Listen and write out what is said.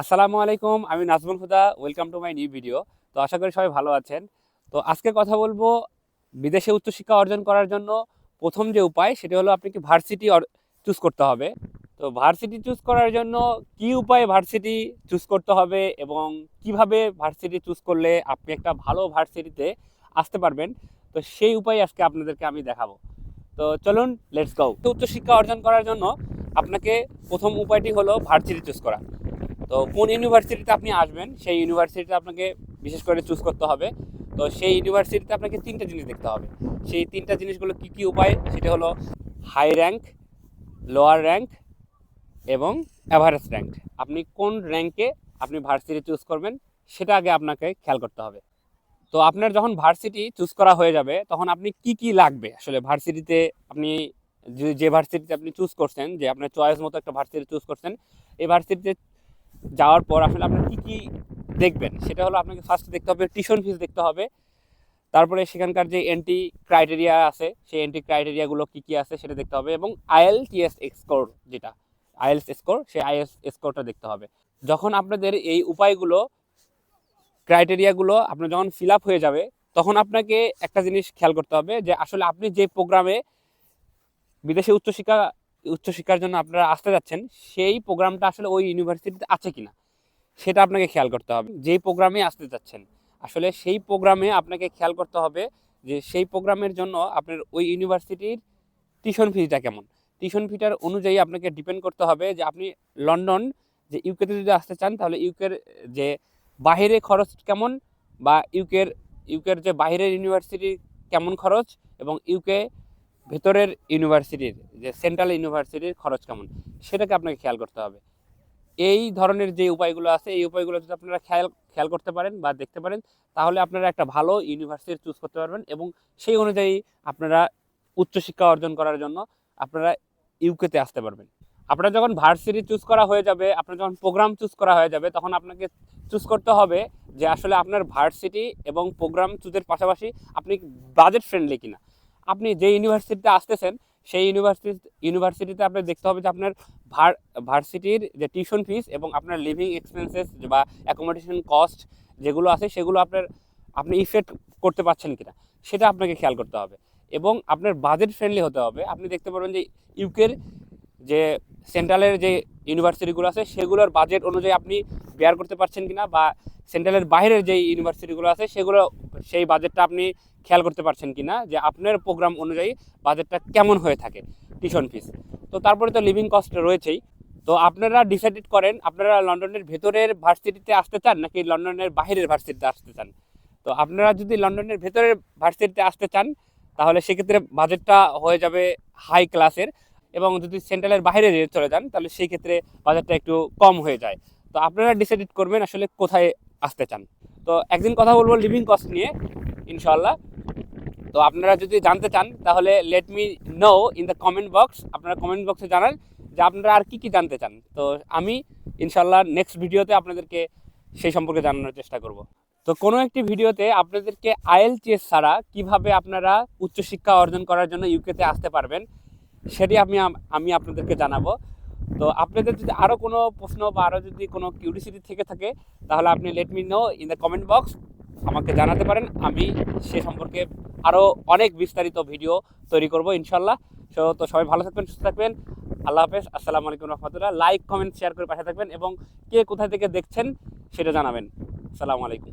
আসসালামু আলাইকুম, আমি Najmul Huda. Welcome to my new video. তো আশা করি সবাই ভালো আছেন। তো আজকে কথা বলবো বিদেশে উচ্চশিক্ষা অর্জন করার জন্য প্রথম যে উপায় সেটা হলো আপনাকে ভার্সিটি চুজ করতে হবে। তো ভার্সিটি চুজ করার জন্য কি উপায়ে ভার্সিটি চুজ করতে হবে এবং কিভাবে ভার্সিটি চুজ করলে আপনি একটা ভালো ভার্সিটিতে আসতে পারবেন, তো সেই উপায় আজকে আপনাদেরকে আমি দেখাবো। তো চলুন, লেটস গো। উচ্চশিক্ষা অর্জন করার জন্য আপনাকে প্রথম উপায়টি হলো ভার্সিটি চুজ করা। তো কোন ইউনিভার্সিটিতে আপনি আসবেন সেই ইউনিভার্সিটিতে আপনাকে বিশেষ করে চুজ করতে হবে। তো সেই ইউনিভার্সিটিতে আপনাকে তিনটা জিনিস দেখতে হবে। সেই তিনটা জিনিসগুলো কী কী উপায়, সেটা হলো হাই র্যাঙ্ক, লোয়ার র্যাঙ্ক এবং অ্যাভারেজ র্যাঙ্ক। আপনি কোন র্যাঙ্কে আপনি ভার্সিটি চুজ করবেন সেটা আগে আপনাকে খেয়াল করতে হবে। তো আপনার যখন ভার্সিটি চুজ করা হয়ে যাবে তখন আপনি কি কি লাগবে আসলে ভার্সিটিতে, আপনি যে ভার্সিটিতে আপনি চুজ করছেন, যে আপনার চয়েস মতো একটা ভার্সিটি চুজ করছেন, এই ভার্সিটিতে যাওয়ার পর আসলে আপনি কী কী দেখবেন সেটা হলো আপনাকে ফার্স্ট দেখতে হবে টিউশন ফিস দেখতে হবে। তারপরে সেখানকার যে এন্ট্রি ক্রাইটেরিয়া আছে সেই এন্ট্রি ক্রাইটেরিয়াগুলো কী কী আছে সেটা দেখতে হবে, এবং আইএলটিএস স্কোর, যেটা আইএলস স্কোর, সেই আইএলস স্কোরটা দেখতে হবে। যখন আপনাদের এই উপায়গুলো, ক্রাইটেরিয়াগুলো আপনার যখন ফিল আপ হয়ে যাবে তখন আপনাকে একটা জিনিস খেয়াল করতে হবে যে আসলে আপনি যে প্রোগ্রামে বিদেশে উচ্চশিক্ষার জন্য আপনারা আসতে যাচ্ছেন সেই প্রোগ্রামটা আসলে ওই ইউনিভার্সিটিতে আছে কিনা সেটা আপনাকে খেয়াল করতে হবে। যেই প্রোগ্রামে আসতে যাচ্ছেন আসলে সেই প্রোগ্রামে আপনাকে খেয়াল করতে হবে যে সেই প্রোগ্রামের জন্য আপনার ওই ইউনিভার্সিটির টিউশন ফিটা কেমন। টিউশন ফিটার অনুযায়ী আপনাকে ডিপেন্ড করতে হবে যে আপনি লন্ডন, যে ইউকেতে যদি আসতে চান তাহলে ইউকের যে বাহিরে খরচ কেমন, বা ইউকের যে বাইরের ইউনিভার্সিটির কেমন খরচ, এবং ইউকে ভেতরের ইউনিভার্সিটির যে সেন্ট্রাল ইউনিভার্সিটির খরচ কেমন, সেটাকে আপনাকে খেয়াল করতে হবে। এই ধরনের যে উপায়গুলো আছে এই উপায়গুলো যদি আপনারা খেয়াল করতে পারেন বা দেখতে পারেন তাহলে আপনারা একটা ভালো ইউনিভার্সিটি চুজ করতে পারবেন, এবং সেই অনুযায়ী আপনারা উচ্চশিক্ষা অর্জন করার জন্য আপনারা ইউকেতে আসতে পারবেন। আপনারা যখন ভার্সিটি চুজ করা হয়ে যাবে, আপনার যখন প্রোগ্রাম চুজ করা হয়ে যাবে, তখন আপনাকে চুজ করতে হবে যে আসলে আপনার ভার্সিটি এবং প্রোগ্রাম চুজের পাশাপাশি আপনি বাজেট ফ্রেন্ডলি কিনা। আপনি যে ইউনিভার্সিটিতে আসতেছেন সেই ইউনিভার্সিটিতে আপনার দেখতে হবে যে আপনার ভার্সিটির যে টিউশন ফিস এবং আপনার লিভিং এক্সপেন্সেস বা অ্যাকোমোডেশন কস্ট যেগুলো আছে সেগুলো আপনি ইফেক্ট করতে পারছেন কিনা সেটা আপনাকে খেয়াল করতে হবে, এবং আপনার বাজেট ফ্রেন্ডলি হতে হবে। আপনি দেখতে পারবেন যে ইউকের যে সেন্ট্রালের যে ইউনিভার্সিটিগুলো আছে সেগুলোর বাজেট অনুযায়ী আপনি বেয়ার করতে পারছেন কিনা, বা সেন্ট্রালের বাইরের যে ইউনিভার্সিটিগুলো আছে সেগুলো সেই বাজেটটা আপনি খেয়াল করতে পারছেন কিনা, যে আপনার প্রোগ্রাম অনুযায়ী বাজেটটা কেমন হয়ে থাকে টিউশন ফিস। তো তারপরে তো লিভিং কস্ট রয়েছেই। তো আপনারা ডিসাইডেড করেন আপনারা লন্ডনের ভেতরের ভার্সিটিতে আসতে চান নাকি লন্ডনের বাইরের ভার্সিটিতে আসতে চান। তো আপনারা যদি লন্ডনের ভেতরের ভার্সিটিতে আসতে চান তাহলে সেক্ষেত্রে বাজেটটা হয়ে যাবে হাই ক্লাসের, এবং যদি সেন্ট্রালের বাইরে চলে যান তাহলে সেই ক্ষেত্রে বাজেটটা একটু কম হয়ে যায়। তো আপনারা ডিসাইড করবেন আসলে কোথায় আসতে চান। তো একদিন কথা বলবো লিভিং কস্ট নিয়ে, ইনশাল্লাহ। তো আপনারা যদি জানতে চান তাহলে let me no in the comment box. আপনারা কমেন্ট বক্সে জানান যে আপনারা আর কি কি জানতে চান। তো আমি ইনশাল্লাহ নেক্সট ভিডিওতে আপনাদেরকে সেই সম্পর্কে জানানোর চেষ্টা করব। তো কোনো একটি ভিডিওতে আপনাদেরকে আইএলটিএস ছাড়া কিভাবে আপনারা উচ্চশিক্ষা অর্জন করার জন্য ইউকেতে আসতে পারবেন সেটি আমি আপনাদেরকে জানাবো। তো আপনাদের যদি আরও কোনো প্রশ্ন বা আরও যদি কোনো কিউরিসিটি থেকে থাকে তাহলে আপনি let me no in the comment box, আমাকে জানাতে পারেন। আমি সে সম্পর্কে আরও অনেক বিস্তারিত ভিডিও তৈরি করব ইনশাল্লাহ। তো সবাই ভালো থাকবেন, সুস্থ থাকবেন। আল্লাহ হাফেজ, আসসালামু আলাইকুম রহমতুল্লাহ। লাইক, কমেন্ট, শেয়ার করে পাশে থাকবেন, এবং কে কোথা থেকে দেখছেন সেটা জানাবেন। আসসালামু আলাইকুম।